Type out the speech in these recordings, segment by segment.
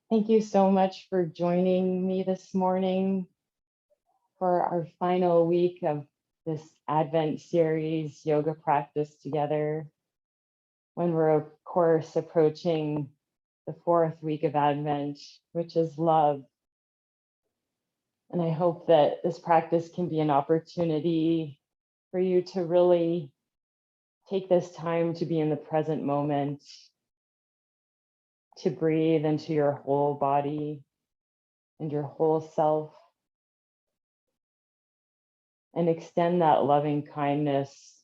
Thank you so much for joining me this morning for our final week of this Advent series yoga practice together. When we're, of course, approaching the fourth week of Advent, which is love. And I hope that this practice can be an opportunity for you to really take this time to be in the present moment, to breathe into your whole body and your whole self, and extend that loving kindness,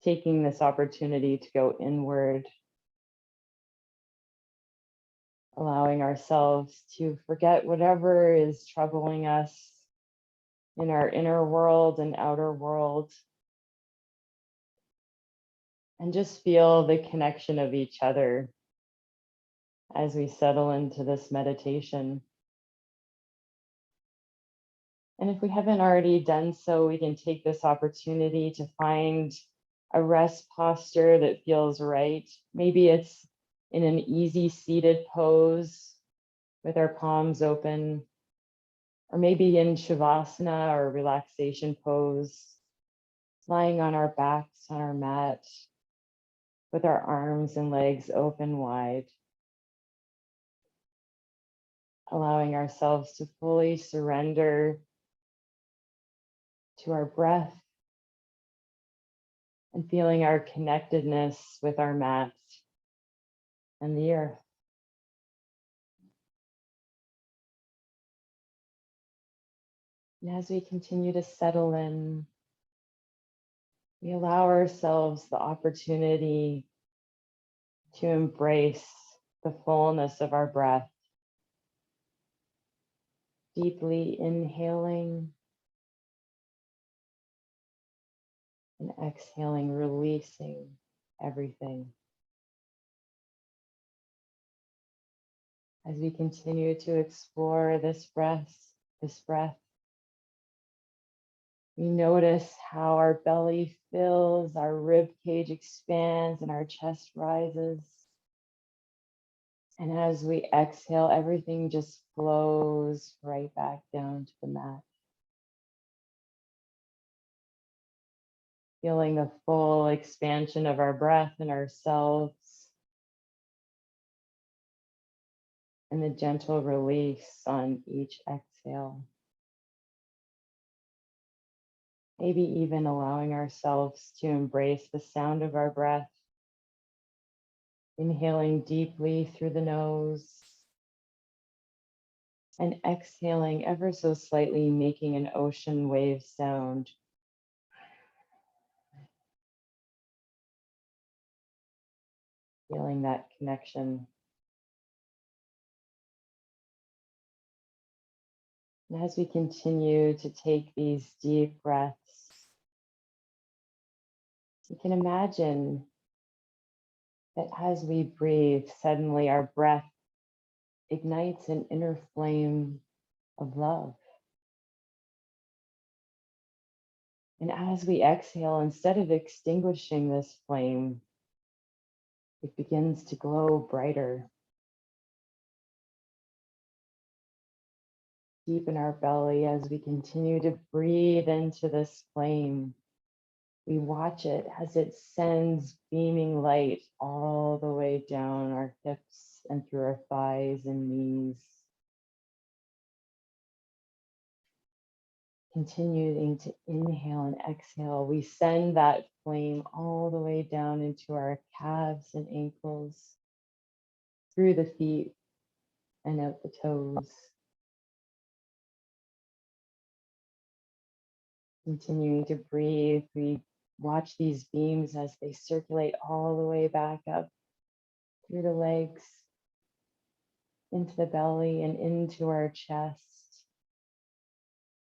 taking this opportunity to go inward, allowing ourselves to forget whatever is troubling us in our inner world and outer world, and just feel the connection of each other as we settle into this meditation. And if we haven't already done so, we can take this opportunity to find a rest posture that feels right. Maybe it's in an easy seated pose with our palms open, or maybe in Shavasana or relaxation pose, lying on our backs on our mat with our arms and legs open wide, allowing ourselves to fully surrender to our breath and feeling our connectedness with our mat and the earth. And as we continue to settle in, we allow ourselves the opportunity to embrace the fullness of our breath, deeply inhaling and exhaling, releasing everything. As we continue to explore this breath, we notice how our belly fills, our rib cage expands, and our chest rises. And as we exhale, everything just flows right back down to the mat. Feeling the full expansion of our breath and ourselves, and the gentle release on each exhale. Maybe even allowing ourselves to embrace the sound of our breath, inhaling deeply through the nose and exhaling ever so slightly, making an ocean wave sound. Feeling that connection. And as we continue to take these deep breaths, you can imagine that as we breathe, suddenly our breath ignites an inner flame of love. And as we exhale, instead of extinguishing this flame, it begins to glow brighter. Deep in our belly, as we continue to breathe into this flame, we watch it as it sends beaming light all the way down our hips and through our thighs and knees. Continuing to inhale and exhale, we send that flame all the way down into our calves and ankles, through the feet and out the toes. Continuing to breathe, we watch these beams as they circulate all the way back up through the legs, into the belly and into our chest,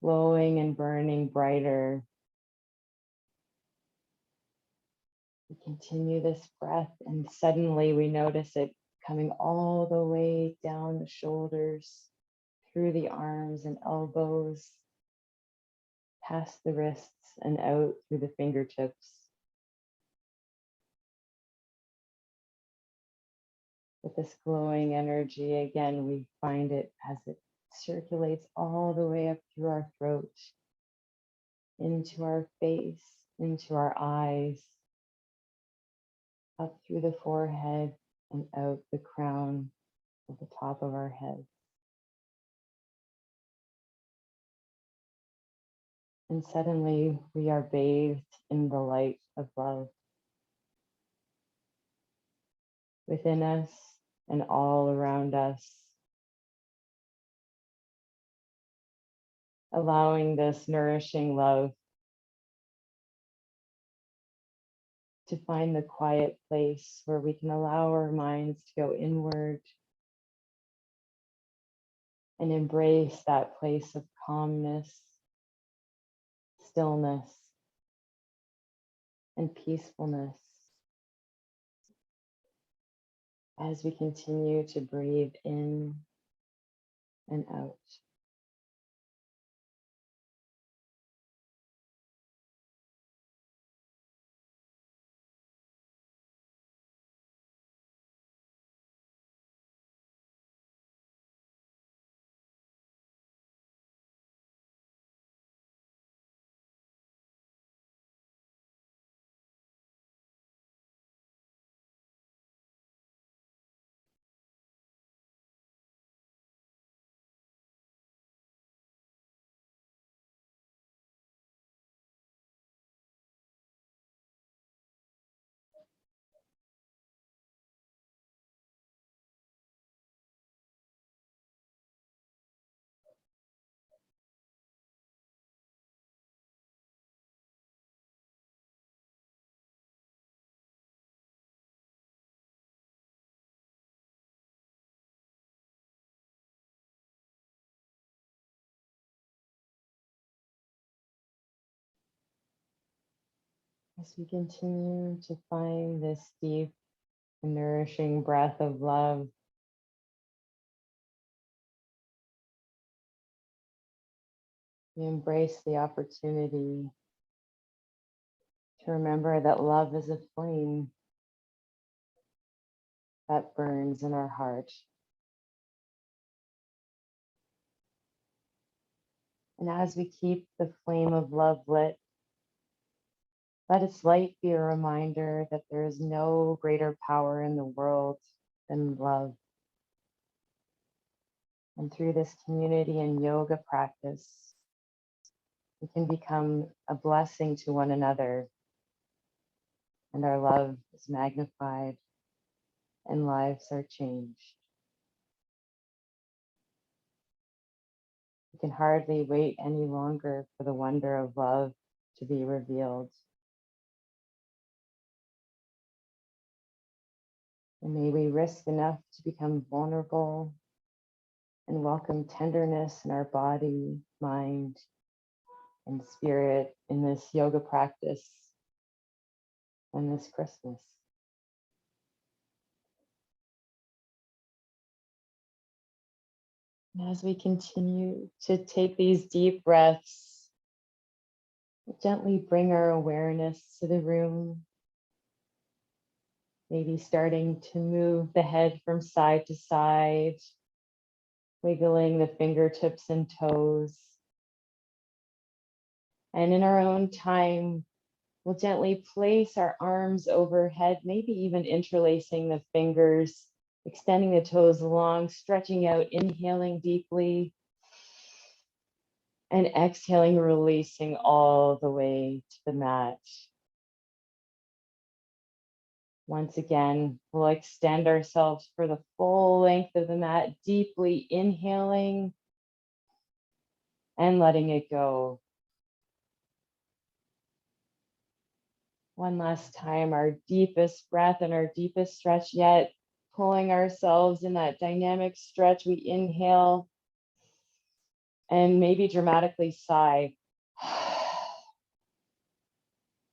glowing and burning brighter. We continue this breath, and suddenly we notice it coming all the way down the shoulders, through the arms and elbows, past the wrists and out through the fingertips. With this glowing energy, again, we find it as it circulates all the way up through our throat, into our face, into our eyes, up through the forehead and out the crown of the top of our head. And suddenly we are bathed in the light of love within us and all around us, allowing this nourishing love to find the quiet place where we can allow our minds to go inward and embrace that place of calmness, stillness, and peacefulness as we continue to breathe in and out. As we continue to find this deep and nourishing breath of love, we embrace the opportunity to remember that love is a flame that burns in our heart. And as we keep the flame of love lit, let its light be a reminder that there is no greater power in the world than love. And through this community and yoga practice, we can become a blessing to one another, and our love is magnified and lives are changed. We can hardly wait any longer for the wonder of love to be revealed. And may we risk enough to become vulnerable and welcome tenderness in our body, mind, and spirit in this yoga practice and this Christmas. And as we continue to take these deep breaths, gently bring our awareness to the room, maybe starting to move the head from side to side, wiggling the fingertips and toes. And in our own time, we'll gently place our arms overhead, maybe even interlacing the fingers, extending the toes long, stretching out, inhaling deeply, and exhaling, releasing all the way to the mat. Once again, we'll extend ourselves for the full length of the mat, deeply inhaling and letting it go. One last time, our deepest breath and our deepest stretch yet, pulling ourselves in that dynamic stretch. We inhale and maybe dramatically sigh.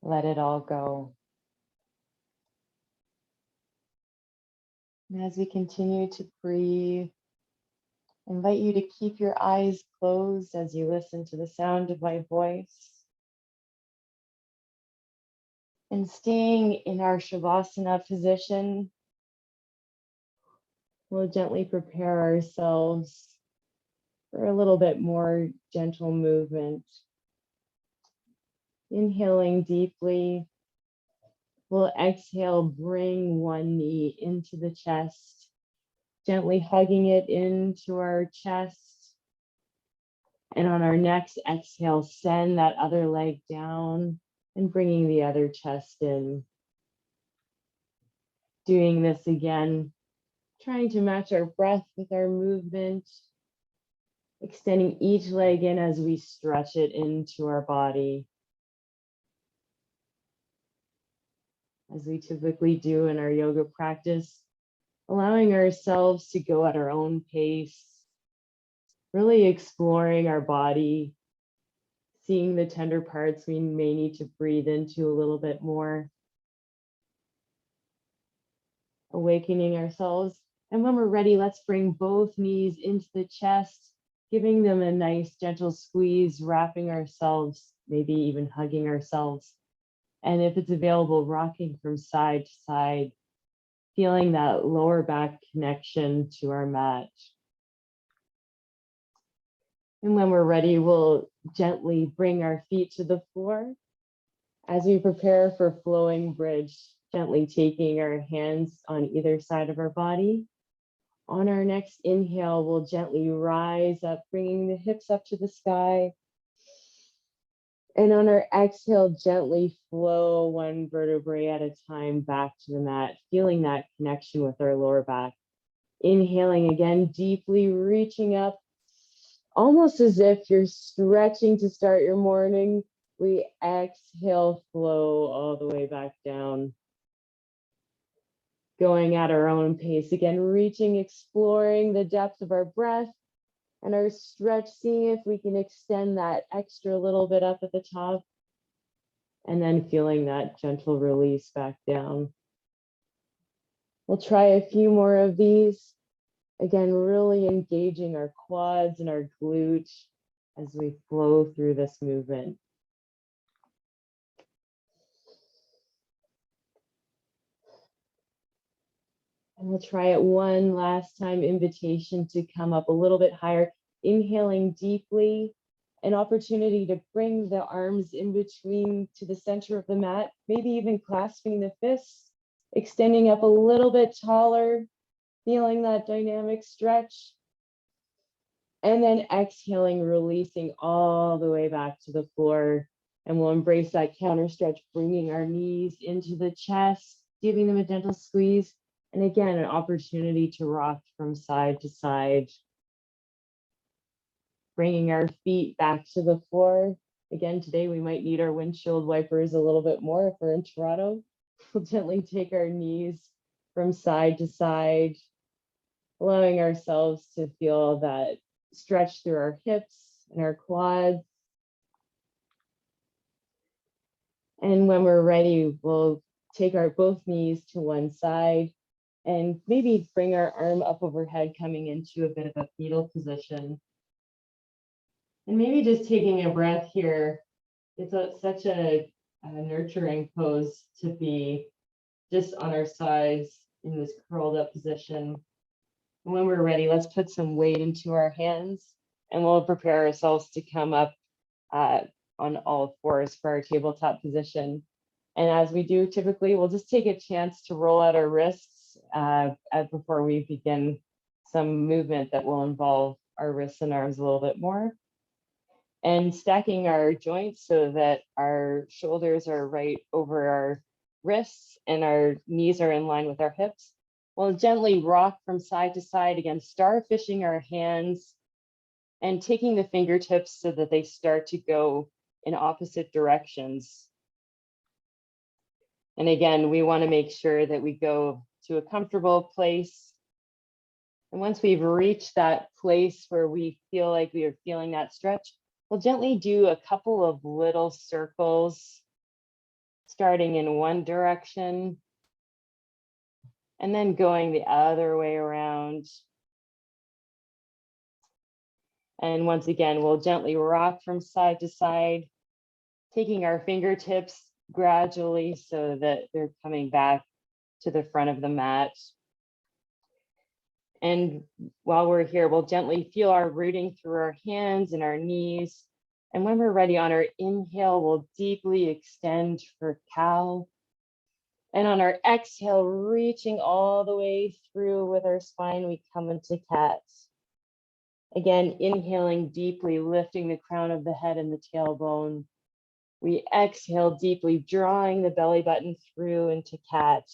Let it all go. And as we continue to breathe, I invite you to keep your eyes closed as you listen to the sound of my voice. And staying in our Shavasana position, We'll gently prepare ourselves for a little bit more gentle movement. Inhaling deeply, we'll exhale, bring one knee into the chest, gently hugging it into our chest. And on our next exhale, send that other leg down and bringing the other chest in. Doing this again, trying to match our breath with our movement, extending each leg in as we stretch it into our body, as we typically do in our yoga practice, allowing ourselves to go at our own pace, really exploring our body, seeing the tender parts we may need to breathe into a little bit more, awakening ourselves. And when we're ready, let's bring both knees into the chest, giving them a nice gentle squeeze, wrapping ourselves, maybe even hugging ourselves. And if it's available, rocking from side to side, feeling that lower back connection to our mat. And when we're ready, we'll gently bring our feet to the floor as we prepare for flowing bridge, gently taking our hands on either side of our body. On our next inhale, we'll gently rise up, bringing the hips up to the sky. And on our exhale, gently flow one vertebrae at a time back to the mat, feeling that connection with our lower back. Inhaling again, deeply reaching up, almost as if you're stretching to start your morning. We exhale, flow all the way back down. Going at our own pace, again, reaching, exploring the depth of our breath and our stretch, seeing if we can extend that extra little bit up at the top, and then feeling that gentle release back down. We'll try a few more of these. Again, really engaging our quads and our glutes as we flow through this movement. And we'll try it one last time, invitation to come up a little bit higher, inhaling deeply, an opportunity to bring the arms in between to the center of the mat, maybe even clasping the fists, extending up a little bit taller, feeling that dynamic stretch. And then exhaling, releasing all the way back to the floor. And we'll embrace that counter stretch, bringing our knees into the chest, giving them a gentle squeeze. And again, an opportunity to rock from side to side. Bringing our feet back to the floor. Again, today we might need our windshield wipers a little bit more if we're in Toronto. We'll gently take our knees from side to side, allowing ourselves to feel that stretch through our hips and our quads. And when we're ready, we'll take our both knees to one side and maybe bring our arm up overhead, coming into a bit of a fetal position. And maybe just taking a breath here. It's such a nurturing pose to be just on our sides in this curled up position. And when we're ready, let's put some weight into our hands and we'll prepare ourselves to come up on all fours for our tabletop position. And as we do, typically, we'll just take a chance to roll out our wrists before we begin some movement that will involve our wrists and arms a little bit more. And stacking our joints so that our shoulders are right over our wrists and our knees are in line with our hips. We'll gently rock from side to side, again, starfishing our hands and taking the fingertips so that they start to go in opposite directions. And again, we want to make sure that we go to a comfortable place. And once we've reached that place where we feel like we are feeling that stretch, we'll gently do a couple of little circles, starting in one direction and then going the other way around. And once again, we'll gently rock from side to side, taking our fingertips gradually so that they're coming back to the front of the mat. And while we're here, we'll gently feel our rooting through our hands and our knees. And when we're ready on our inhale, we'll deeply extend for cow. And on our exhale, reaching all the way through with our spine, we come into cat. Again, inhaling deeply, lifting the crown of the head and the tailbone. We exhale deeply, drawing the belly button through into cat.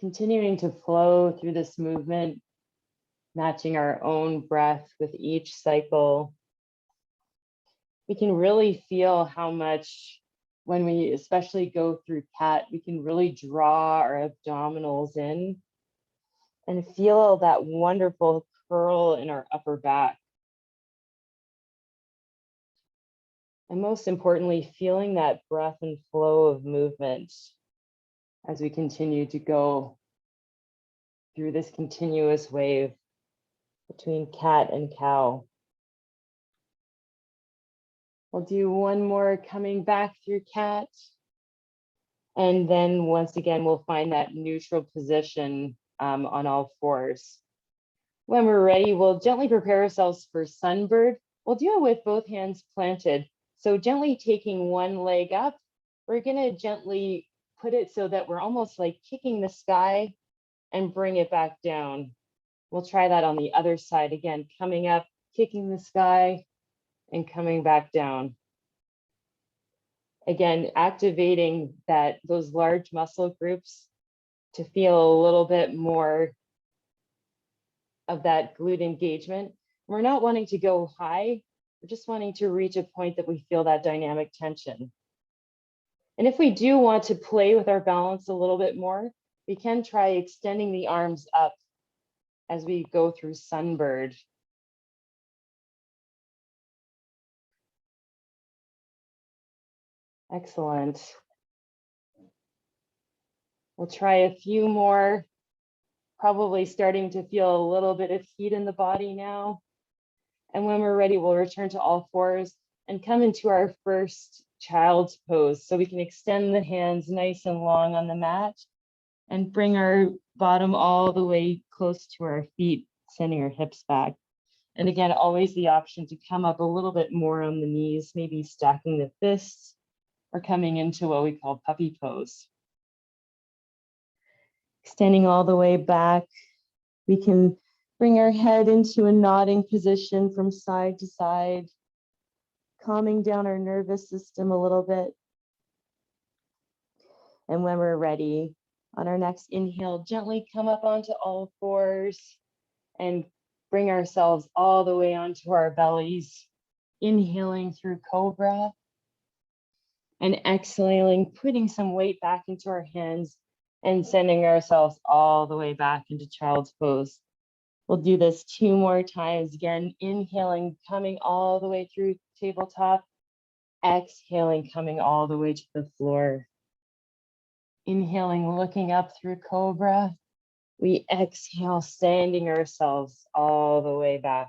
Continuing to flow through this movement, matching our own breath with each cycle. We can really feel how much, when we especially go through cat, we can really draw our abdominals in and feel that wonderful curl in our upper back. And most importantly, feeling that breath and flow of movement as we continue to go through this continuous wave between cat and cow. We'll do one more coming back through cat. And then once again, we'll find that neutral position on all fours. When we're ready, we'll gently prepare ourselves for sunbird. We'll do it with both hands planted. So gently taking one leg up, we're gonna gently put it so that we're almost like kicking the sky and bring it back down. We'll try that on the other side again, coming up, kicking the sky and coming back down. Again, activating those large muscle groups to feel a little bit more of that glute engagement. We're not wanting to go high, we're just wanting to reach a point that we feel that dynamic tension. And if we do want to play with our balance a little bit more, we can try extending the arms up as we go through sunbird. Excellent. We'll try a few more, probably starting to feel a little bit of heat in the body now. And when we're ready, we'll return to all fours and come into our first child's pose. So we can extend the hands nice and long on the mat and bring our bottom all the way close to our feet, sending our hips back. And again, always the option to come up a little bit more on the knees, maybe stacking the fists or coming into what we call puppy pose. Extending all the way back, we can bring our head into a nodding position from side to side, calming down our nervous system a little bit. And when we're ready, on our next inhale, gently come up onto all fours and bring ourselves all the way onto our bellies, inhaling through cobra and exhaling, putting some weight back into our hands and sending ourselves all the way back into child's pose. We'll do this 2 more times. Again, inhaling, coming all the way through tabletop, exhaling, coming all the way to the floor. Inhaling, looking up through cobra. We exhale, sending ourselves all the way back.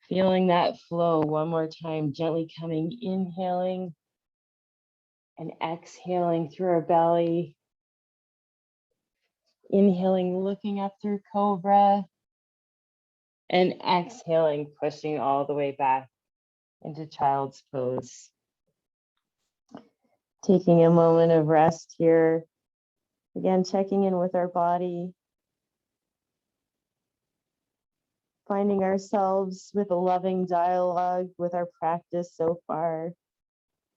Feeling that flow one more time, gently coming, inhaling and exhaling through our belly. Inhaling, looking up through cobra, and exhaling, pushing all the way back into child's pose. Taking a moment of rest here. Again, checking in with our body. Finding ourselves with a loving dialogue with our practice so far.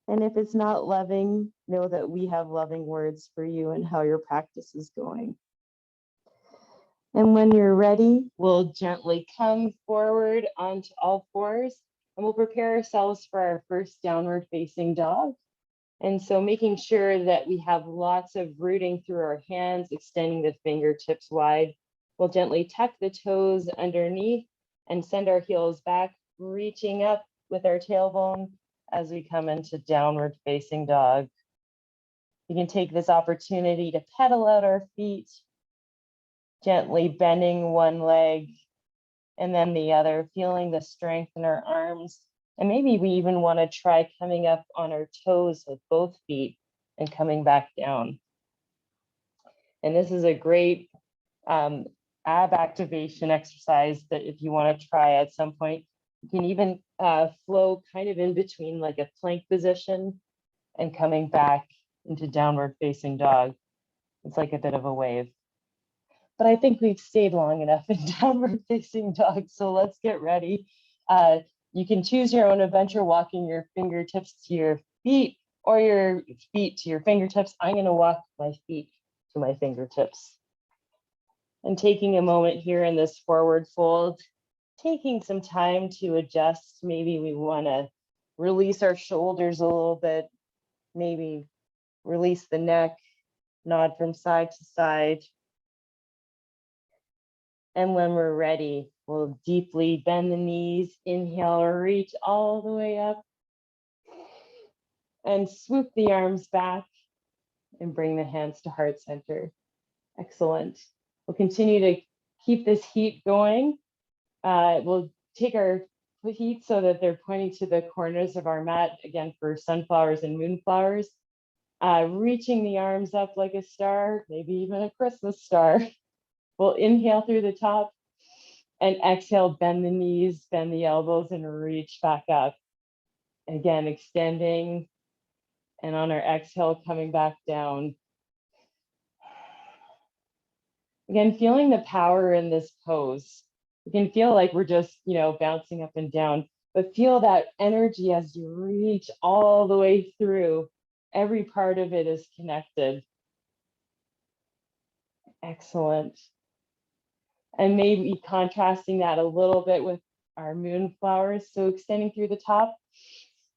And if it's not loving, know that we have loving words for you and how your practice is going. And when you're ready, we'll gently come forward onto all fours and we'll prepare ourselves for our first downward facing dog. And so making sure that we have lots of rooting through our hands, extending the fingertips wide. We'll gently tuck the toes underneath and send our heels back, reaching up with our tailbone as we come into downward facing dog. You can take this opportunity to pedal out our feet, gently bending one leg and then the other, feeling the strength in our arms. And maybe we even want to try coming up on our toes with both feet and coming back down. And this is a great ab activation exercise that if you want to try at some point, you can even flow kind of in between like a plank position and coming back into downward facing dog. It's like a bit of a wave. But I think we've stayed long enough in downward facing dog, so let's get ready. You can choose your own adventure, walking your fingertips to your feet or your feet to your fingertips. I'm going to walk my feet to my fingertips. And taking a moment here in this forward fold, taking some time to adjust. Maybe we want to release our shoulders a little bit, maybe release the neck, nod from side to side. And when we're ready, we'll deeply bend the knees, inhale, reach all the way up, and swoop the arms back and bring the hands to heart center. Excellent. We'll continue to keep this heat going. We'll take our feet so that they're pointing to the corners of our mat, again, for sunflowers and moonflowers. Reaching the arms up like a star, maybe even a Christmas star. We'll inhale through the top and exhale, bend the knees, bend the elbows, and reach back up. Again, extending, and on our exhale, coming back down. Again, feeling the power in this pose. You can feel like we're just, bouncing up and down, but feel that energy as you reach all the way through. Every part of it is connected. Excellent. And maybe contrasting that a little bit with our moonflowers. So extending through the top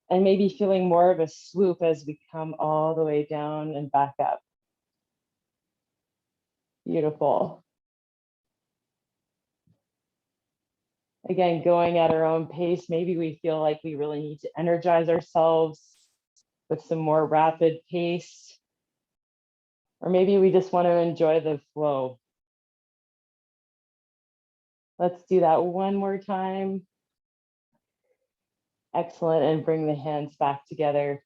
and maybe feeling more of a swoop as we come all the way down and back up. Beautiful. Again, going at our own pace. Maybe we feel like we really need to energize ourselves with some more rapid pace. Or maybe we just want to enjoy the flow. Let's do that one more time. Excellent, and bring the hands back together.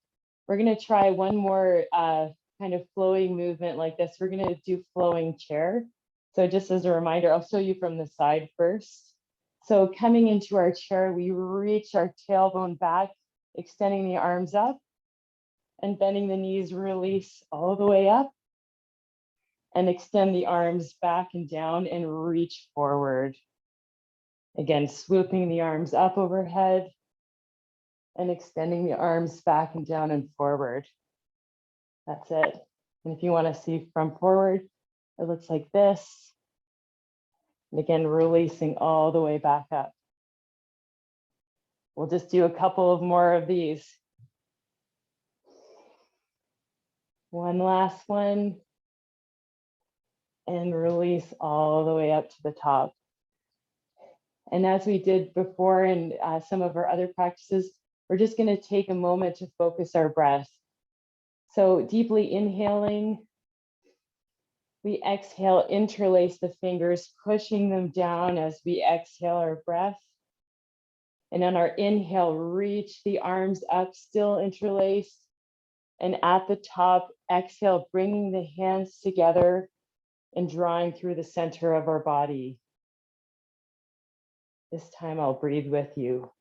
We're going to try one more kind of flowing movement like this. We're going to do flowing chair. So just as a reminder, I'll show you from the side first. So coming into our chair, we reach our tailbone back, extending the arms up and bending the knees, release all the way up and extend the arms back and down and reach forward. Again, swooping the arms up overhead and extending the arms back and down and forward. That's it. And if you want to see from forward, it looks like this. And again, releasing all the way back up. We'll just do a couple of more of these. One last one. And release all the way up to the top. And as we did before in some of our other practices, we're just going to take a moment to focus our breath. So deeply inhaling, we exhale, interlace the fingers, pushing them down as we exhale our breath. And on our inhale, reach the arms up, still interlaced. And at the top, exhale, bringing the hands together and drawing through the center of our body. This time I'll breathe with you.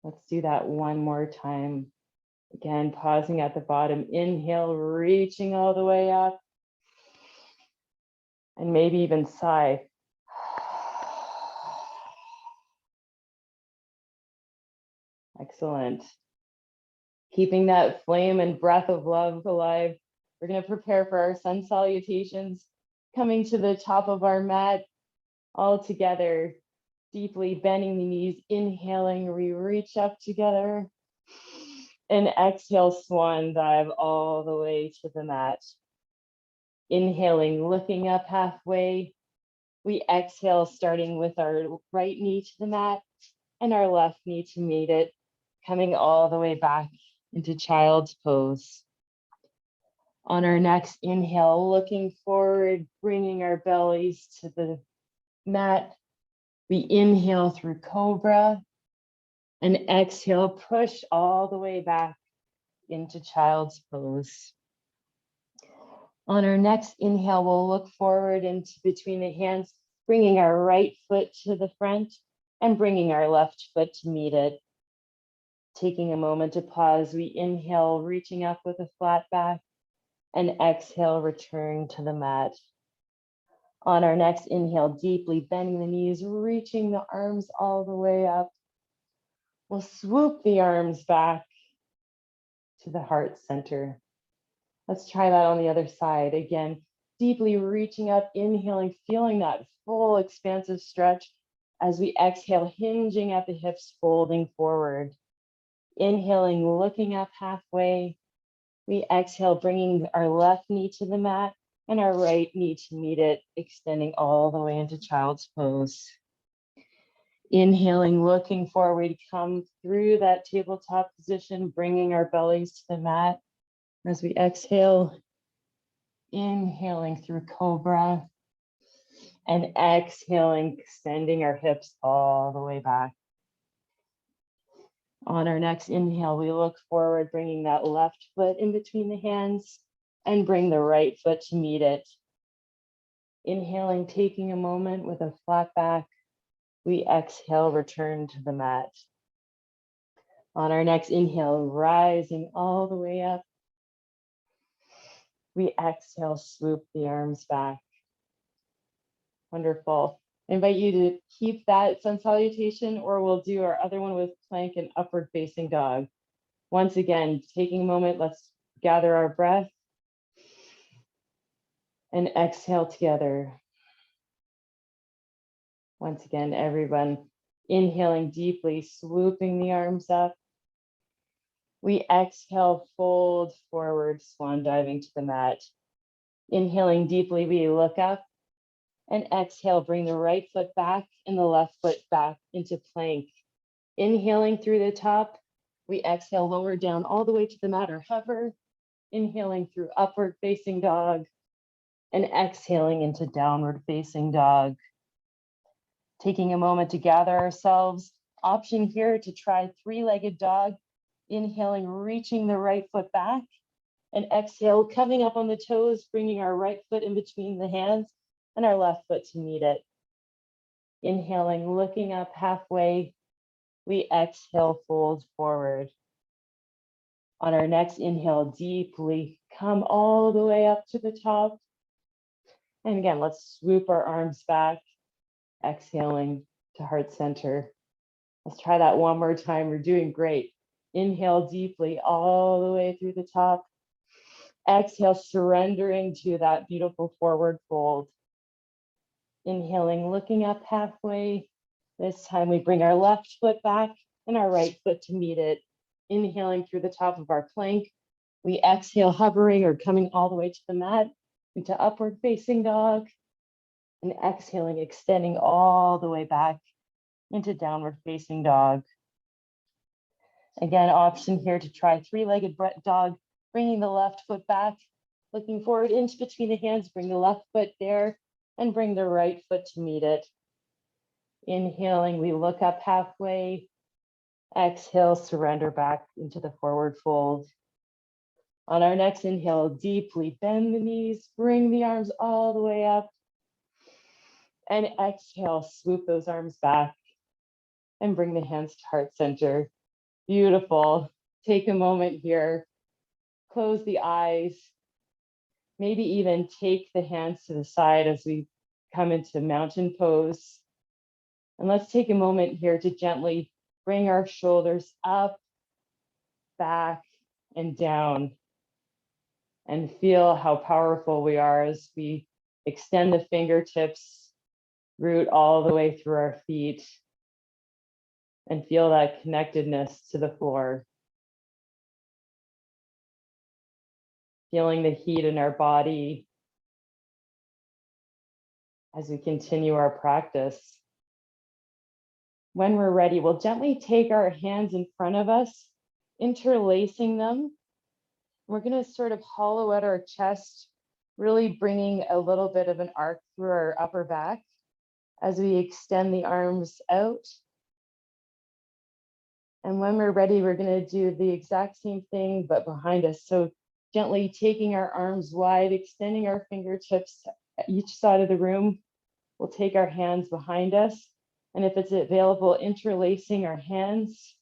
Let's do that one more time. Again, pausing at the bottom, inhale, reaching all the way up. And maybe even sigh. Excellent. Keeping that flame and breath of love alive. We're going to prepare for our sun salutations, coming to the top of our mat, all together, deeply bending the knees, inhaling, we reach up together, and exhale, swan dive all the way to the mat. Inhaling, looking up halfway. We exhale, starting with our right knee to the mat and our left knee to meet it, coming all the way back into child's pose. On our next inhale, looking forward, bringing our bellies to the mat. We inhale through cobra and exhale, push all the way back into child's pose. On our next inhale, we'll look forward into between the hands, bringing our right foot to the front and bringing our left foot to meet it. Taking a moment to pause, we inhale, reaching up with a flat back, and exhale, return to the mat. On our next inhale, deeply bending the knees, reaching the arms all the way up. We'll swoop the arms back to the heart center. Let's try that on the other side. Again, deeply reaching up, inhaling, feeling that full expansive stretch as we exhale, hinging at the hips, folding forward. Inhaling, looking up halfway. We exhale, bringing our left knee to the mat and our right knee to meet it, extending all the way into child's pose. Inhaling, looking forward, come through that tabletop position, bringing our bellies to the mat. As we exhale, inhaling through cobra and exhaling, extending our hips all the way back. On our next inhale, we look forward, bringing that left foot in between the hands and bring the right foot to meet it. Inhaling, taking a moment with a flat back. We exhale, return to the mat. On our next inhale, rising all the way up. We exhale, swoop the arms back. Wonderful. I invite you to keep that sun salutation, or we'll do our other one with plank and upward facing dog. Once again, taking a moment, let's gather our breath and exhale together. Once again, everyone, inhaling deeply, swooping the arms up. We exhale, fold forward, swan diving to the mat. Inhaling deeply, we look up, and exhale, bring the right foot back and the left foot back into plank. Inhaling through the top, we exhale, lower down all the way to the mat or hover. Inhaling through upward facing dog and exhaling into downward facing dog. Taking a moment to gather ourselves. Option here to try three-legged dog. Inhaling, reaching the right foot back, and exhale, coming up on the toes, bringing our right foot in between the hands and our left foot to meet it. Inhaling, looking up halfway. We exhale, fold forward. On our next inhale, deeply come all the way up to the top. And again, let's swoop our arms back, exhaling to heart center. Let's try that one more time. We're doing great. Inhale deeply all the way through the top. Exhale, surrendering to that beautiful forward fold. Inhaling, looking up halfway. This time we bring our left foot back and our right foot to meet it. Inhaling through the top of our plank. We exhale, hovering or coming all the way to the mat into upward facing dog. And exhaling, extending all the way back into downward facing dog. Again, option here to try three-legged dog, bringing the left foot back, looking forward into between the hands, bring the left foot there and bring the right foot to meet it. Inhaling, we look up halfway. Exhale, surrender back into the forward fold. On our next inhale, deeply bend the knees, bring the arms all the way up. And exhale, swoop those arms back and bring the hands to heart center. Beautiful. Take a moment here. Close the eyes. Maybe even take the hands to the side as we come into mountain pose. And let's take a moment here to gently bring our shoulders up, back, and down. And feel how powerful we are as we extend the fingertips, root all the way through our feet, and feel that connectedness to the floor. Feeling the heat in our body as we continue our practice. When we're ready, we'll gently take our hands in front of us, interlacing them, We're going to sort of hollow out our chest, really bringing a little bit of an arc through our upper back as we extend the arms out. And when we're ready, we're going to do the exact same thing, but behind us. So gently taking our arms wide, extending our fingertips each side of the room. We'll take our hands behind us. And if it's available, interlacing our hands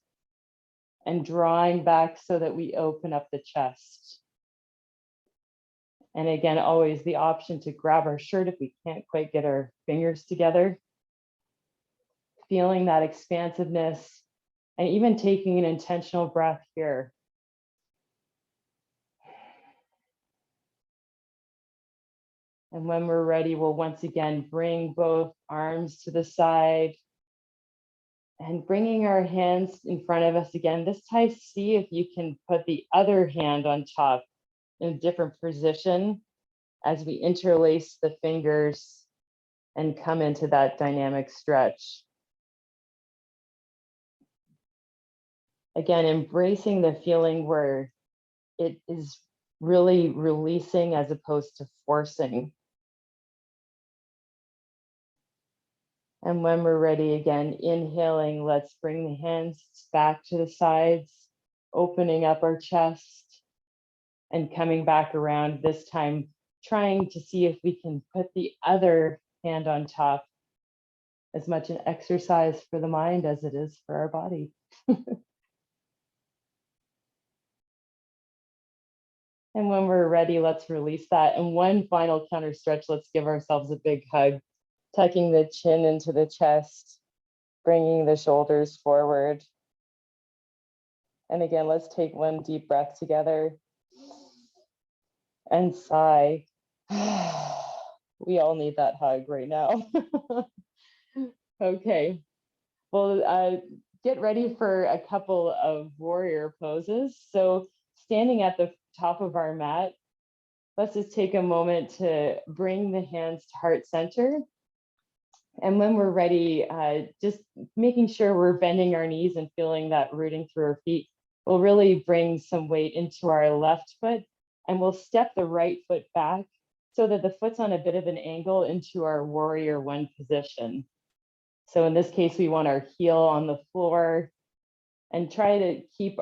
and drawing back so that we open up the chest. And again, always the option to grab our shirt if we can't quite get our fingers together. Feeling that expansiveness and even taking an intentional breath here. And when we're ready, we'll once again bring both arms to the side and bringing our hands in front of us again. This time, see if you can put the other hand on top in a different position as we interlace the fingers and come into that dynamic stretch. Again, embracing the feeling where it is really releasing as opposed to forcing. And when we're ready, again, inhaling, let's bring the hands back to the sides, opening up our chest and coming back around, this time trying to see if we can put the other hand on top. As much an exercise for the mind as it is for our body. And when we're ready, let's release that. And one final counter stretch, let's give ourselves a big hug, tucking the chin into the chest, bringing the shoulders forward. And again, let's take one deep breath together and sigh. We all need that hug right now. Okay, well, get ready for a couple of warrior poses. So standing at the top of our mat, let's just take a moment to bring the hands to heart center. And when we're ready, just making sure we're bending our knees and feeling that rooting through our feet. We'll really bring some weight into our left foot and we'll step the right foot back so that the foot's on a bit of an angle into our warrior one position. So in this case, we want our heel on the floor and try to keep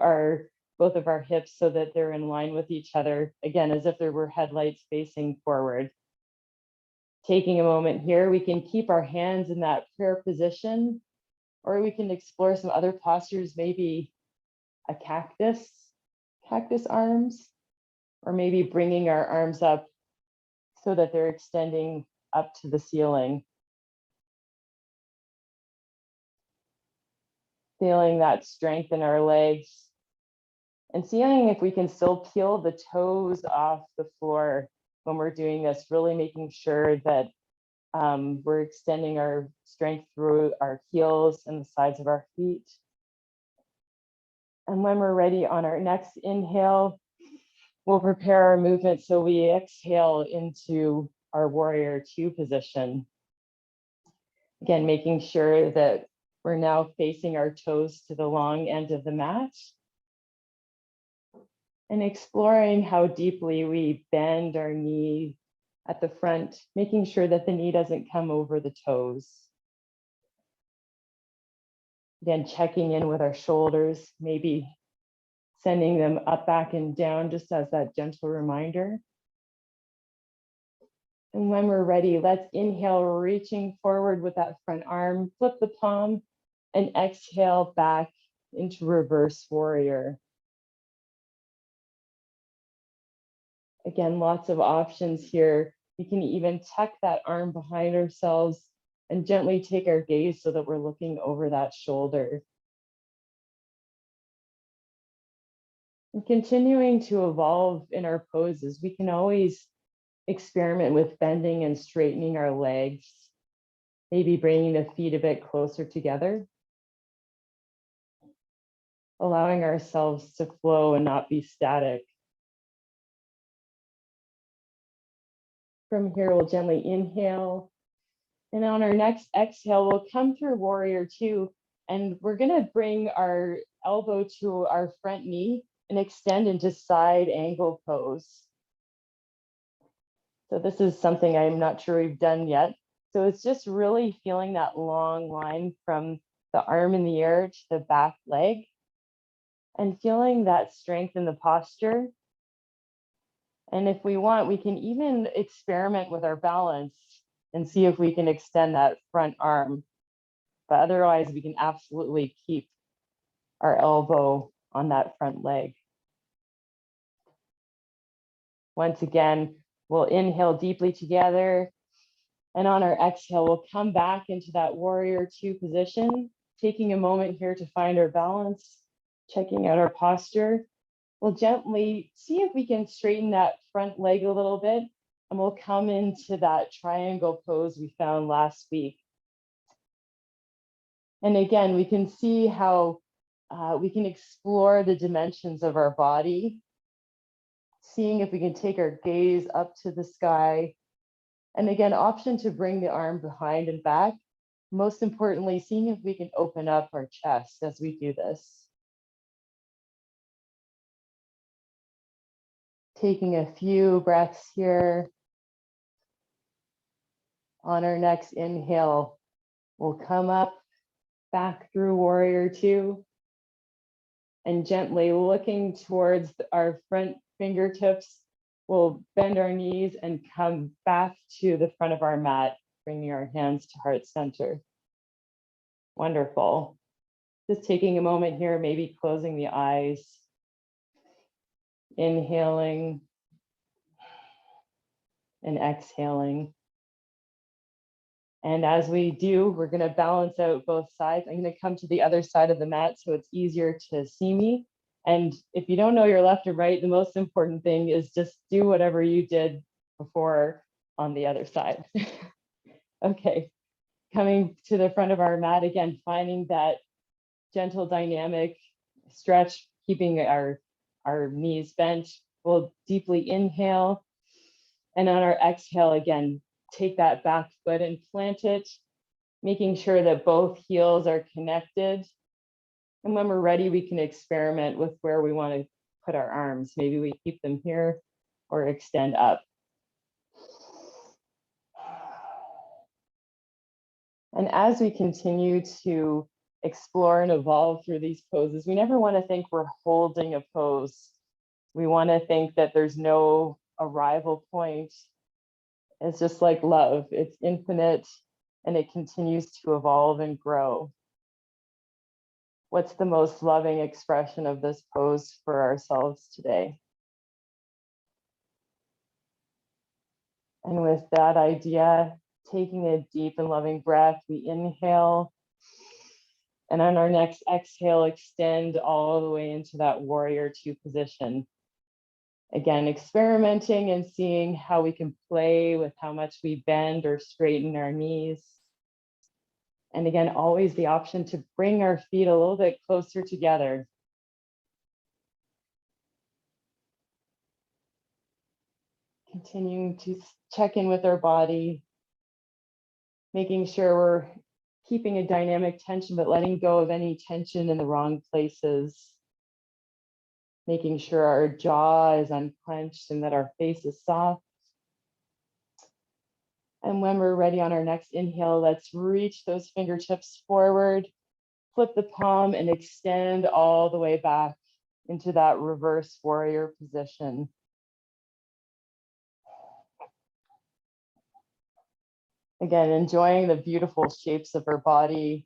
both of our hips so that they're in line with each other, again, as if there were headlights facing forward. Taking a moment here, we can keep our hands in that prayer position, or we can explore some other postures, maybe a cactus arms, or maybe bringing our arms up so that they're extending up to the ceiling. Feeling that strength in our legs and seeing if we can still peel the toes off the floor when we're doing this, really making sure that we're extending our strength through our heels and the sides of our feet. And when we're ready on our next inhale, we'll prepare our movement so we exhale into our warrior two position. Again, making sure that we're now facing our toes to the long end of the mat and exploring how deeply we bend our knee at the front, making sure that the knee doesn't come over the toes. Again, checking in with our shoulders, maybe sending them up, back, and down just as that gentle reminder. And when we're ready, let's inhale, reaching forward with that front arm, flip the palm, and exhale back into reverse warrior. Again, lots of options here. We can even tuck that arm behind ourselves and gently take our gaze so that we're looking over that shoulder. And continuing to evolve in our poses, we can always experiment with bending and straightening our legs, maybe bringing the feet a bit closer together, allowing ourselves to flow and not be static. From here, we'll gently inhale. And on our next exhale, we'll come through warrior two, and we're gonna bring our elbow to our front knee and extend into side angle pose. So this is something I'm not sure we've done yet. So it's just really feeling that long line from the arm in the air to the back leg and feeling that strength in the posture. And if we want, we can even experiment with our balance and see if we can extend that front arm. But otherwise, we can absolutely keep our elbow on that front leg. Once again, we'll inhale deeply together. And on our exhale, we'll come back into that warrior two position, taking a moment here to find our balance, checking out our posture. We'll gently see if we can straighten that front leg a little bit, and we'll come into that triangle pose we found last week. And again, we can see how we can explore the dimensions of our body, seeing if we can take our gaze up to the sky. And again, option to bring the arm behind and back. Most importantly, seeing if we can open up our chest as we do this. Taking a few breaths here. On our next inhale, we'll come up back through warrior two and gently looking towards our front fingertips, we'll bend our knees and come back to the front of our mat, bringing our hands to heart center. Wonderful. Just taking a moment here, maybe closing the eyes, inhaling and exhaling. And as we do, we're going to balance out both sides. I'm going to come to the other side of the mat so it's easier to see me. And if you don't know your left or right, the most important thing is just do whatever you did before on the other side. Okay, coming to the front of our mat again, finding that gentle dynamic stretch, keeping our knees bent. We'll deeply inhale. And on our exhale, again, take that back foot and plant it, making sure that both heels are connected. And when we're ready, we can experiment with where we want to put our arms. Maybe we keep them here or extend up. And as we continue to explore and evolve through these poses, we never want to think we're holding a pose. We want to think that there's no arrival point. It's just like love. It's infinite and it continues to evolve and grow. What's the most loving expression of this pose for ourselves today? And with that idea, taking a deep and loving breath, we inhale. And on our next exhale, extend all the way into that warrior two position. Again, experimenting and seeing how we can play with how much we bend or straighten our knees. And again, always the option to bring our feet a little bit closer together. Continuing to check in with our body, making sure we're keeping a dynamic tension, but letting go of any tension in the wrong places. Making sure our jaw is unclenched and that our face is soft. And when we're ready on our next inhale, let's reach those fingertips forward, flip the palm and extend all the way back into that reverse warrior position. Again, enjoying the beautiful shapes of our body.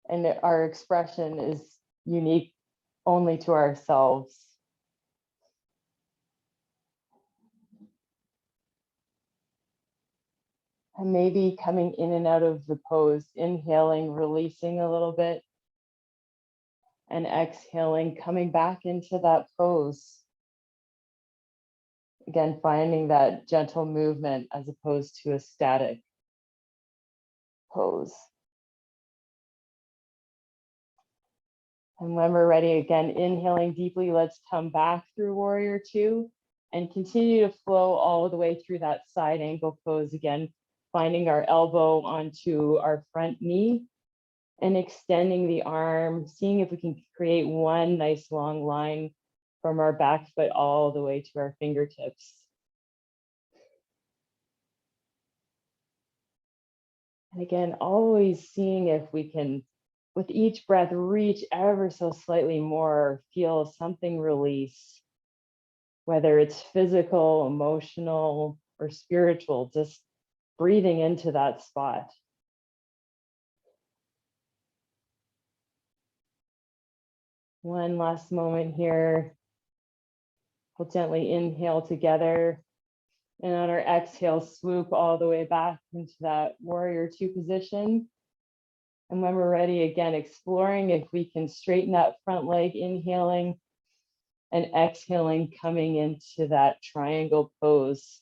And our expression is unique only to ourselves. And maybe coming in and out of the pose, inhaling, releasing a little bit, and exhaling, coming back into that pose. Again, finding that gentle movement as opposed to a static pose. And when we're ready, again, inhaling deeply, let's come back through warrior two and continue to flow all the way through that side angle pose again, finding our elbow onto our front knee And extending the arm, seeing if we can create one nice long line from our back foot all the way to our fingertips. And again, always seeing if we can, with each breath, reach ever so slightly more, feel something release, whether it's physical, emotional, or spiritual, just breathing into that spot. One last moment here. We'll gently inhale together. And on our exhale, swoop all the way back into that warrior two position. And when we're ready, again, exploring if we can straighten that front leg, inhaling and exhaling, coming into that triangle pose.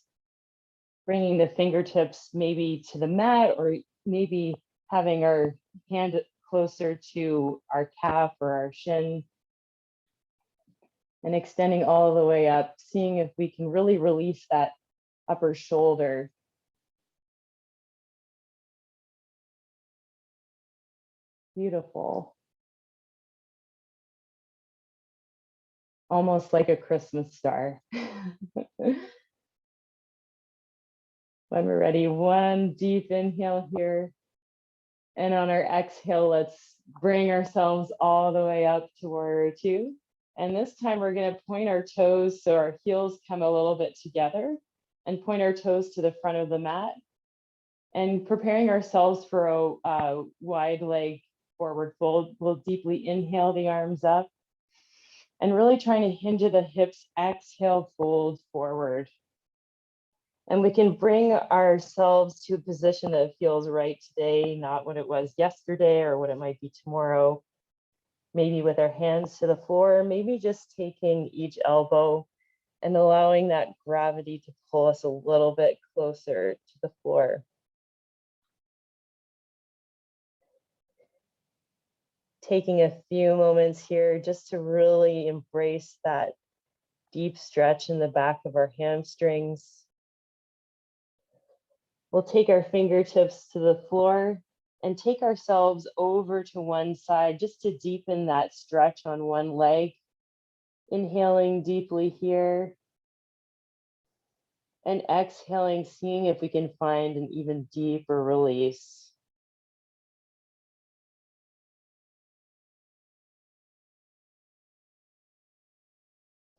Bringing the fingertips maybe to the mat, or maybe having our hand closer to our calf or our shin. And extending all the way up, seeing if we can really release that upper shoulder. Beautiful. Almost like a Christmas star. When we're ready, one deep inhale here. And on our exhale, let's bring ourselves all the way up to warrior two. And this time we're going to point our toes so our heels come a little bit together, and point our toes to the front of the mat. And preparing ourselves for a wide leg forward fold, we'll deeply inhale the arms up and really trying to hinge at the hips, exhale, fold forward. And we can bring ourselves to a position that feels right today, not what it was yesterday or what it might be tomorrow. Maybe with our hands to the floor, maybe just taking each elbow and allowing that gravity to pull us a little bit closer to the floor. Taking a few moments here just to really embrace that deep stretch in the back of our hamstrings. We'll take our fingertips to the floor and take ourselves over to one side just to deepen that stretch on one leg. Inhaling deeply here. And exhaling, seeing if we can find an even deeper release.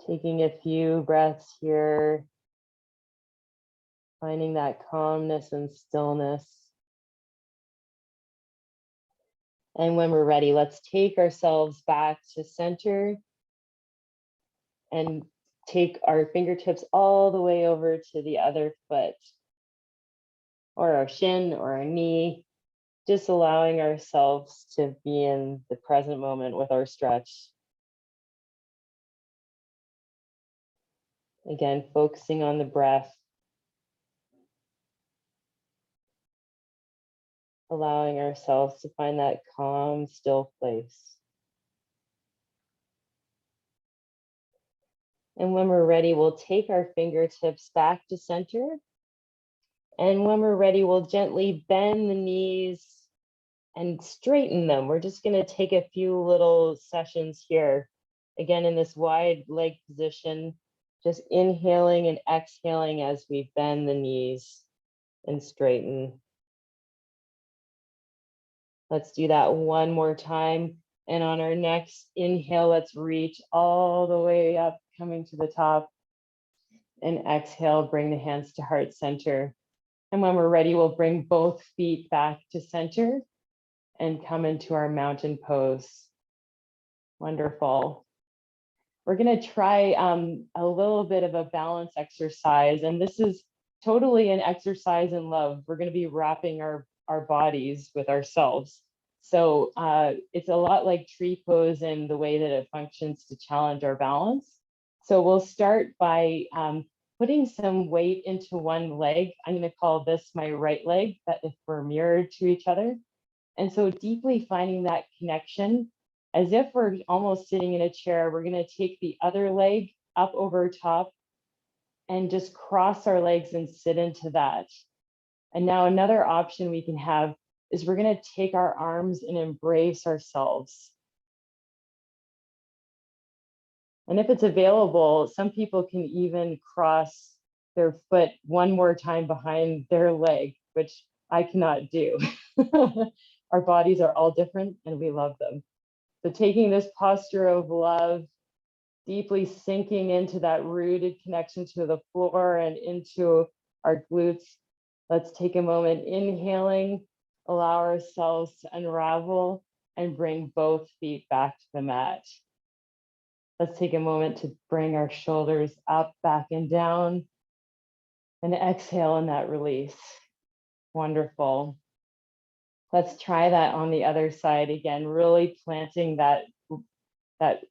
Taking a few breaths here, finding that calmness and stillness. And when we're ready, let's take ourselves back to center and take our fingertips all the way over to the other foot, or our shin or our knee, just allowing ourselves to be in the present moment with our stretch. Again, focusing on the breath, allowing ourselves to find that calm, still place. And when we're ready, we'll take our fingertips back to center. And when we're ready, we'll gently bend the knees and straighten them. We're just going to take a few little sessions here. Again, in this wide leg position, just inhaling and exhaling as we bend the knees and straighten. Let's do that one more time. And on our next inhale, let's reach all the way up, coming to the top. And exhale, bring the hands to heart center. And when we're ready, we'll bring both feet back to center and come into our mountain pose. Wonderful. We're going to try a little bit of a balance exercise. And this is totally an exercise in love. We're going to be wrapping our bodies with ourselves. So it's a lot like tree pose in the way that it functions to challenge our balance. So we'll start by putting some weight into one leg. I'm going to call this my right leg, that if we're mirrored to each other. And so deeply finding that connection, as if we're almost sitting in a chair, we're going to take the other leg up over top and just cross our legs and sit into that. And now another option we can have is we're going to take our arms and embrace ourselves. And if it's available, some people can even cross their foot one more time behind their leg, which I cannot do. Our bodies are all different and we love them. So taking this posture of love, deeply sinking into that rooted connection to the floor and into our glutes. Let's take a moment, inhaling, allow ourselves to unravel and bring both feet back to the mat. Let's take a moment to bring our shoulders up, back and down, and exhale in that release. Wonderful. Let's try that on the other side again, really planting that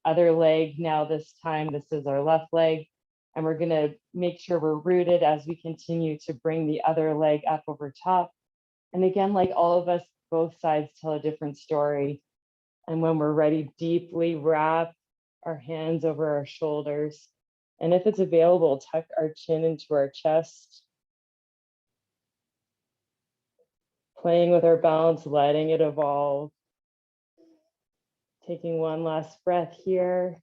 other leg. Now this time, this is our left leg, and we're gonna make sure we're rooted as we continue to bring the other leg up over top. And again, like all of us, both sides tell a different story. And when we're ready, deeply wrap our hands over our shoulders. And if it's available, tuck our chin into our chest. Playing with our balance, letting it evolve. Taking one last breath here.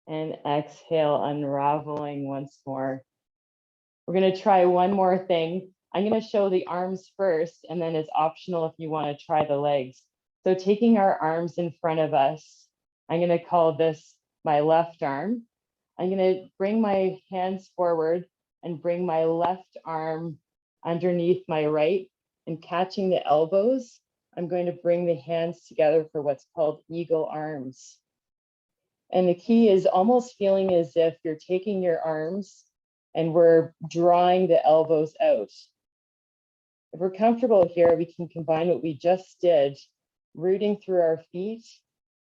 And exhale, unraveling once more. We're gonna try one more thing. I'm gonna show the arms first, and then it's optional if you wanna try the legs. So taking our arms in front of us, I'm gonna call this my left arm. I'm gonna bring my hands forward and bring my left arm underneath my right, and catching the elbows, I'm going to bring the hands together for what's called eagle arms. And the key is almost feeling as if you're taking your arms and we're drawing the elbows out. If we're comfortable here, we can combine what we just did, rooting through our feet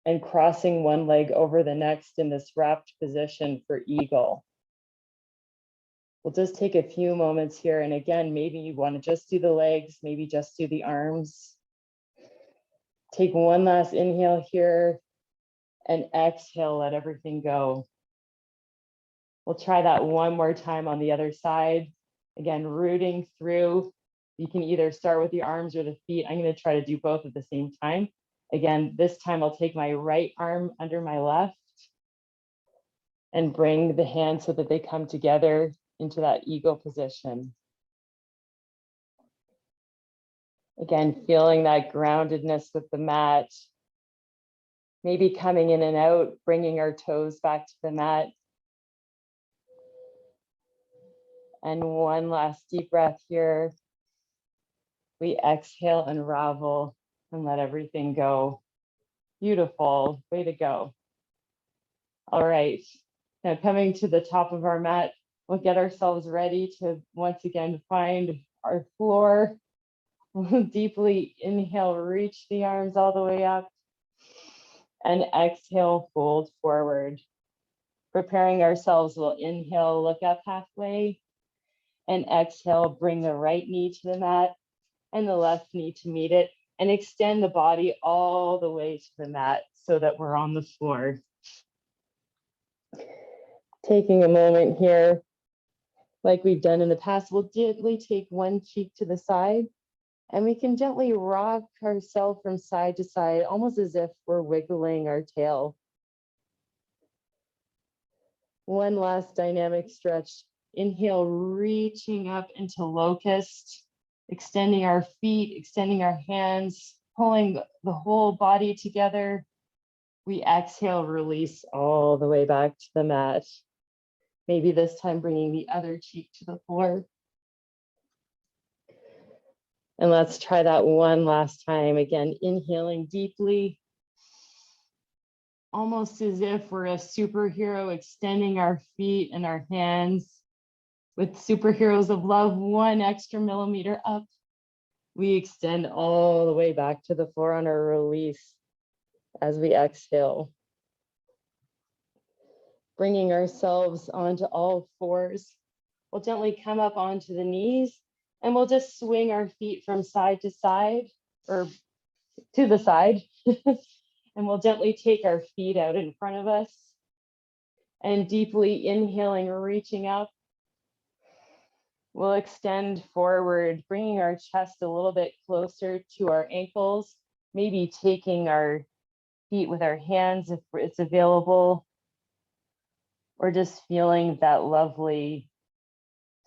and crossing one leg over the next in this wrapped position for eagle. We'll just take a few moments here. And again, maybe you want to just do the legs, maybe just do the arms. Take one last inhale here and exhale, let everything go. We'll try that one more time on the other side. Again, rooting through. You can either start with the arms or the feet. I'm going to try to do both at the same time. Again, this time I'll take my right arm under my left and bring the hands so that they come together into that eagle position. Again, feeling that groundedness with the mat. Maybe coming in and out, bringing our toes back to the mat. And one last deep breath here. We exhale, unravel, and let everything go. Beautiful, way to go. All right, now coming to the top of our mat, we'll get ourselves ready to once again find our floor. Deeply inhale, reach the arms all the way up, and exhale, fold forward. Preparing ourselves, we'll inhale, look up halfway, and exhale, bring the right knee to the mat and the left knee to meet it, and extend the body all the way to the mat so that we're on the floor. Taking a moment here, like we've done in the past, we'll gently take one cheek to the side, and we can gently rock ourselves from side to side, almost as if we're wiggling our tail. One last dynamic stretch. Inhale, reaching up into locust, extending our feet, extending our hands, pulling the whole body together. We exhale, release all the way back to the mat. Maybe this time bringing the other cheek to the floor. And let's try that one last time. Again, inhaling deeply, almost as if we're a superhero, extending our feet and our hands with superheroes of love, 1 extra millimeter up. We extend all the way back to the floor on our release as we exhale. Bringing ourselves onto all fours. We'll gently come up onto the knees, and we'll just swing our feet from side to side, or to the side. And we'll gently take our feet out in front of us, and deeply inhaling, reaching up. We'll extend forward, bringing our chest a little bit closer to our ankles, maybe taking our feet with our hands if it's available, or just feeling that lovely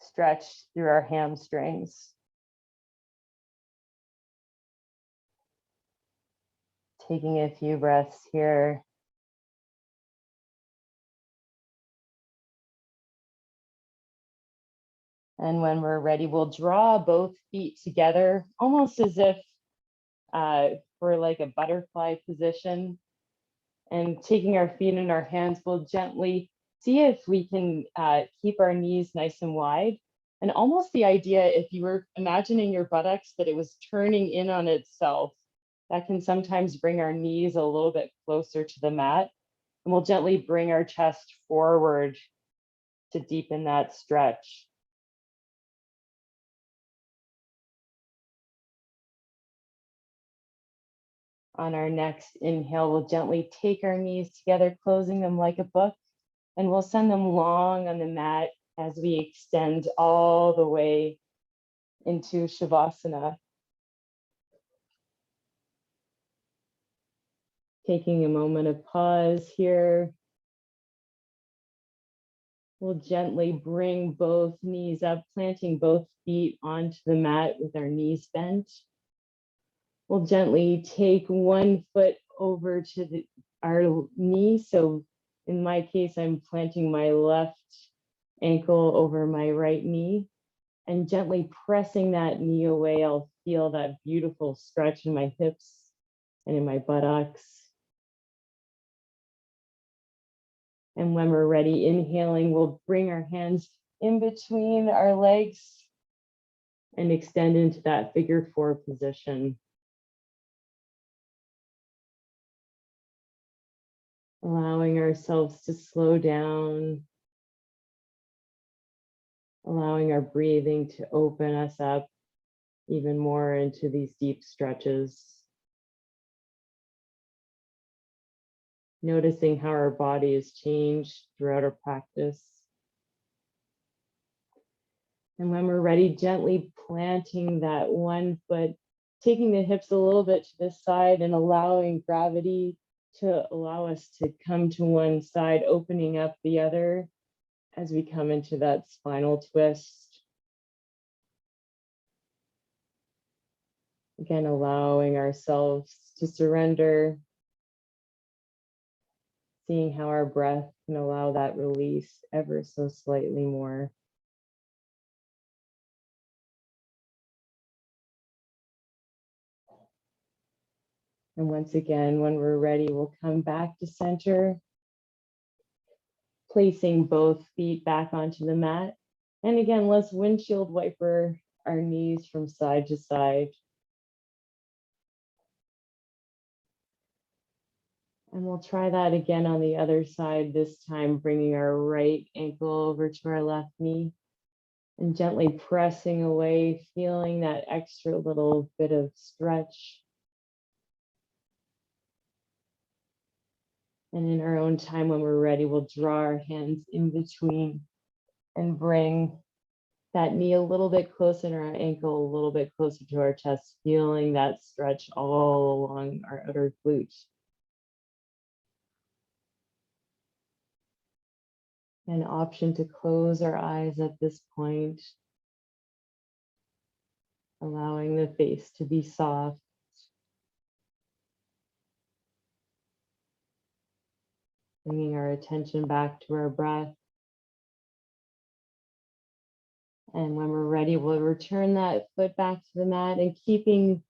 stretch through our hamstrings. Taking a few breaths here. And when we're ready, we'll draw both feet together, almost as if we're like a butterfly position. And taking our feet in our hands, we'll gently see if we can keep our knees nice and wide. And almost the idea, if you were imagining your buttocks, that it was turning in on itself, that can sometimes bring our knees a little bit closer to the mat. And we'll gently bring our chest forward to deepen that stretch. On our next inhale, we'll gently take our knees together, closing them like a book, and we'll send them long on the mat as we extend all the way into Shavasana. Taking a moment of pause here. We'll gently bring both knees up, planting both feet onto the mat with our knees bent. We'll gently take one foot over to our knee. So in my case, I'm planting my left ankle over my right knee and gently pressing that knee away. I'll feel that beautiful stretch in my hips and in my buttocks. And when we're ready, inhaling, we'll bring our hands in between our legs and extend into that figure four position. Allowing ourselves to slow down, allowing our breathing to open us up even more into these deep stretches. Noticing how our body has changed throughout our practice. And when we're ready, gently planting that one foot, taking the hips a little bit to this side and allowing gravity to allow us to come to one side, opening up the other as we come into that spinal twist. Again, allowing ourselves to surrender, seeing how our breath can allow that release ever so slightly more. And once again, when we're ready, we'll come back to center, placing both feet back onto the mat. And again, let's windshield wiper our knees from side to side. And we'll try that again on the other side, this time bringing our right ankle over to our left knee and gently pressing away, feeling that extra little bit of stretch. And in our own time, when we're ready, we'll draw our hands in between and bring that knee a little bit closer and our ankle a little bit closer to our chest, feeling that stretch all along our outer glute. An option to close our eyes at this point, allowing the face to be soft. Bringing our attention back to our breath. And when we're ready, we'll return that foot back to the mat and keeping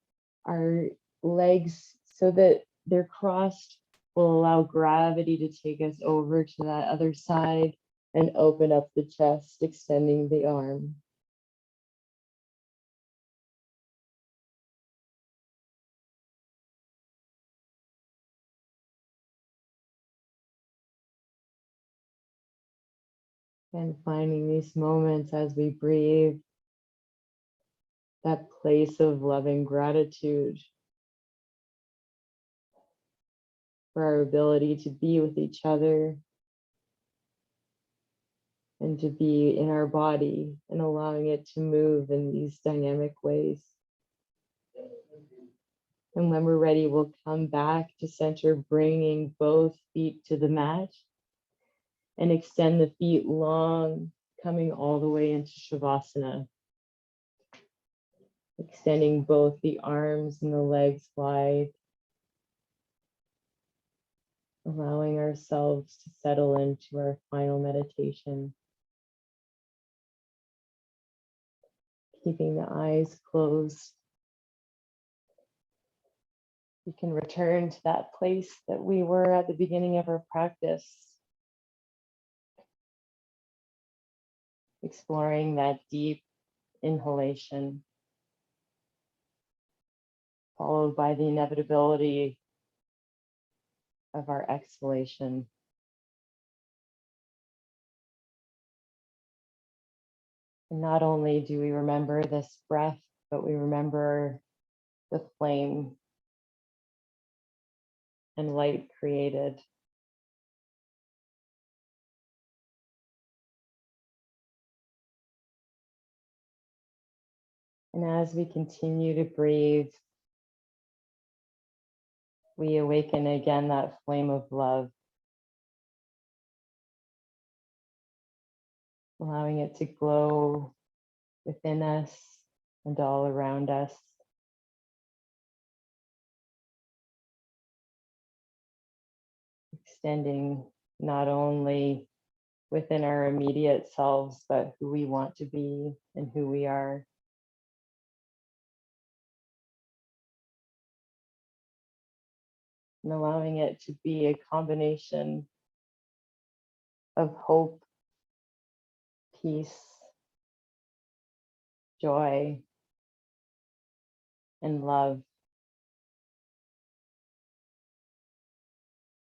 our legs so that they're crossed will allow gravity to take us over to that other side and open up the chest, extending the arm. And finding these moments as we breathe, that place of loving gratitude for our ability to be with each other, and to be in our body and allowing it to move in these dynamic ways. And when we're ready, we'll come back to center, bringing both feet to the mat and extend the feet long, coming all the way into Shavasana. Extending both the arms and the legs wide, allowing ourselves to settle into our final meditation. Keeping the eyes closed. We can return to that place that we were at the beginning of our practice, exploring that deep inhalation, followed by the inevitability of our exhalation. And not only do we remember this breath, but we remember the flame and light created. And as we continue to breathe, we awaken again that flame of love, allowing it to glow within us and all around us. Extending not only within our immediate selves, but who we want to be and who we are. And allowing it to be a combination of hope, peace, joy, and love.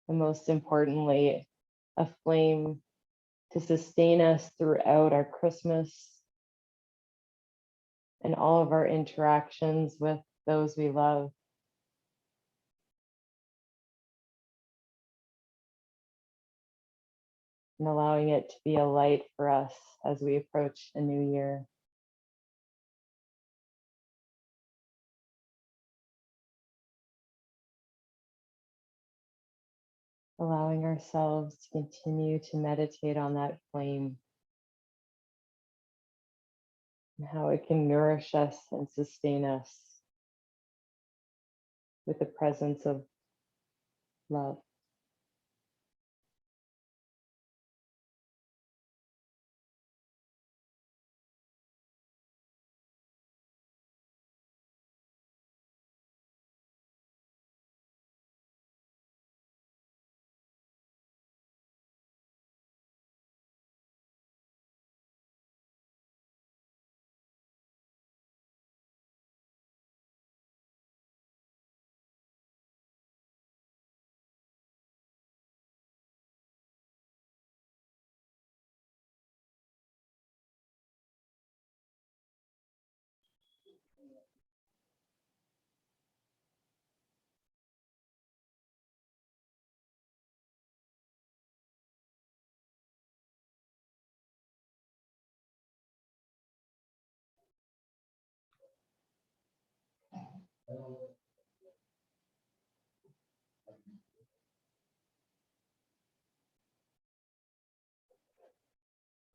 And most importantly, a flame to sustain us throughout our Christmas and all of our interactions with those we love. And allowing it to be a light for us as we approach a new year. Allowing ourselves to continue to meditate on that flame and how it can nourish us and sustain us with the presence of love.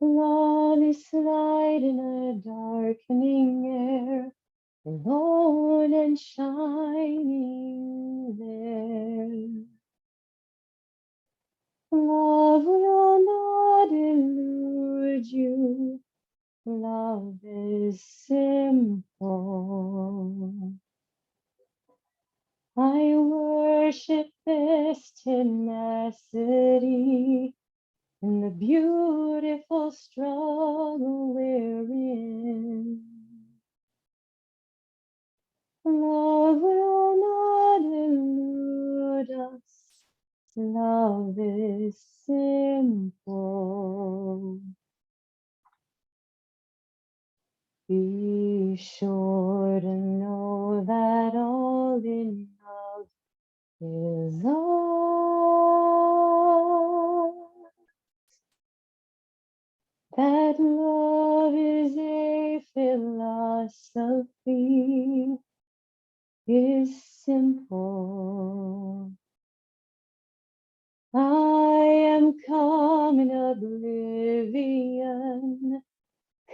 Love is light in a darkening air, alone and shining there. Love will not elude you. Love is simple. I worship this tenacity in the beautiful struggle we're in. Love will not elude us. Love is simple. Be sure to know that all in love is all that love is a philosophy, is simple. I am calm in oblivion,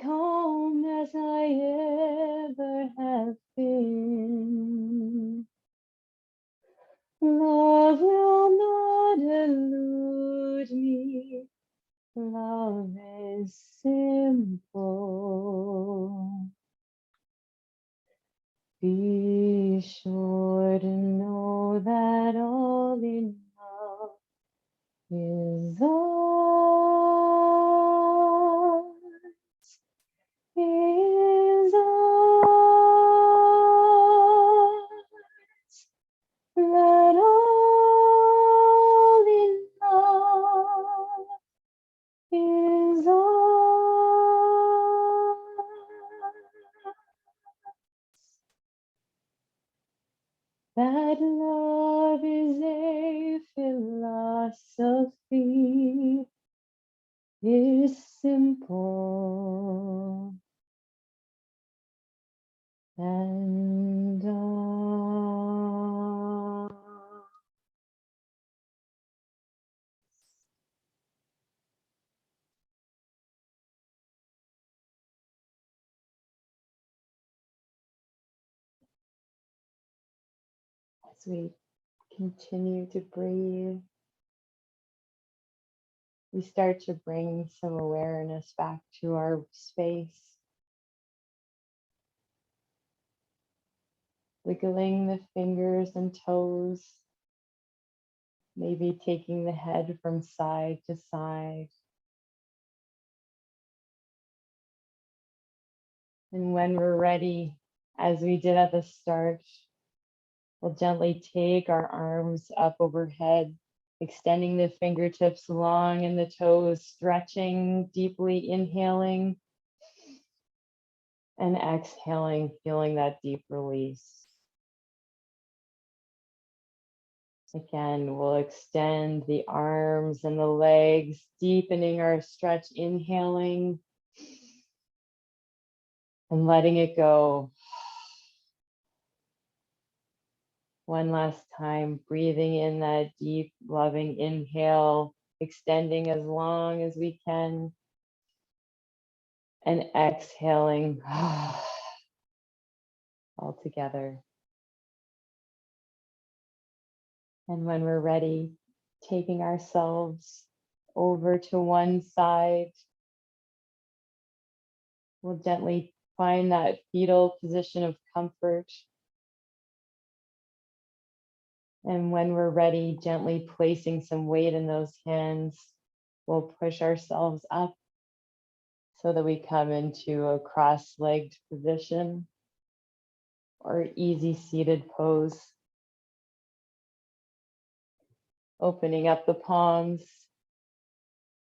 calm as I ever have been. Love will not elude me. Love is simple. Be sure to know that all in love is ours, is ours. That all in love is ours. That love is a philosophy, is simple and as we continue to breathe, we start to bring some awareness back to our space, wiggling the fingers and toes, maybe taking the head from side to side. And when we're ready, as we did at the start, we'll gently take our arms up overhead, extending the fingertips long and the toes stretching, deeply inhaling and exhaling, feeling that deep release. Again, we'll extend the arms and the legs, deepening our stretch, inhaling and letting it go. One last time, breathing in that deep, loving inhale, extending as long as we can, and exhaling all together. And when we're ready, taking ourselves over to one side, we'll gently find that fetal position of comfort. And when we're ready, gently placing some weight in those hands, we'll push ourselves up so that we come into a cross-legged position or easy seated pose. Opening up the palms,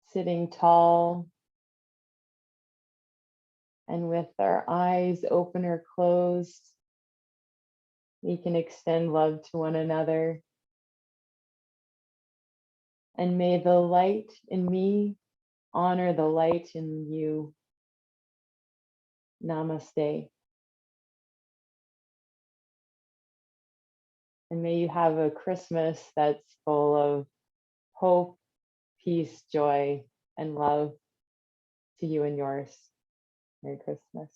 sitting tall, and with our eyes open or closed, we can extend love to one another. And may the light in me honor the light in you. Namaste. And may you have a Christmas that's full of hope, peace, joy, and love to you and yours. Merry Christmas.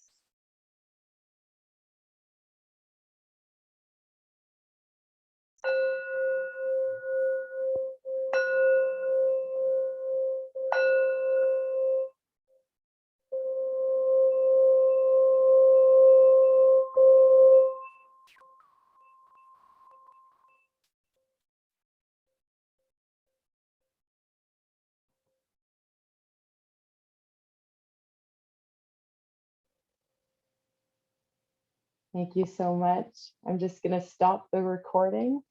Thank you so much. I'm just going to stop the recording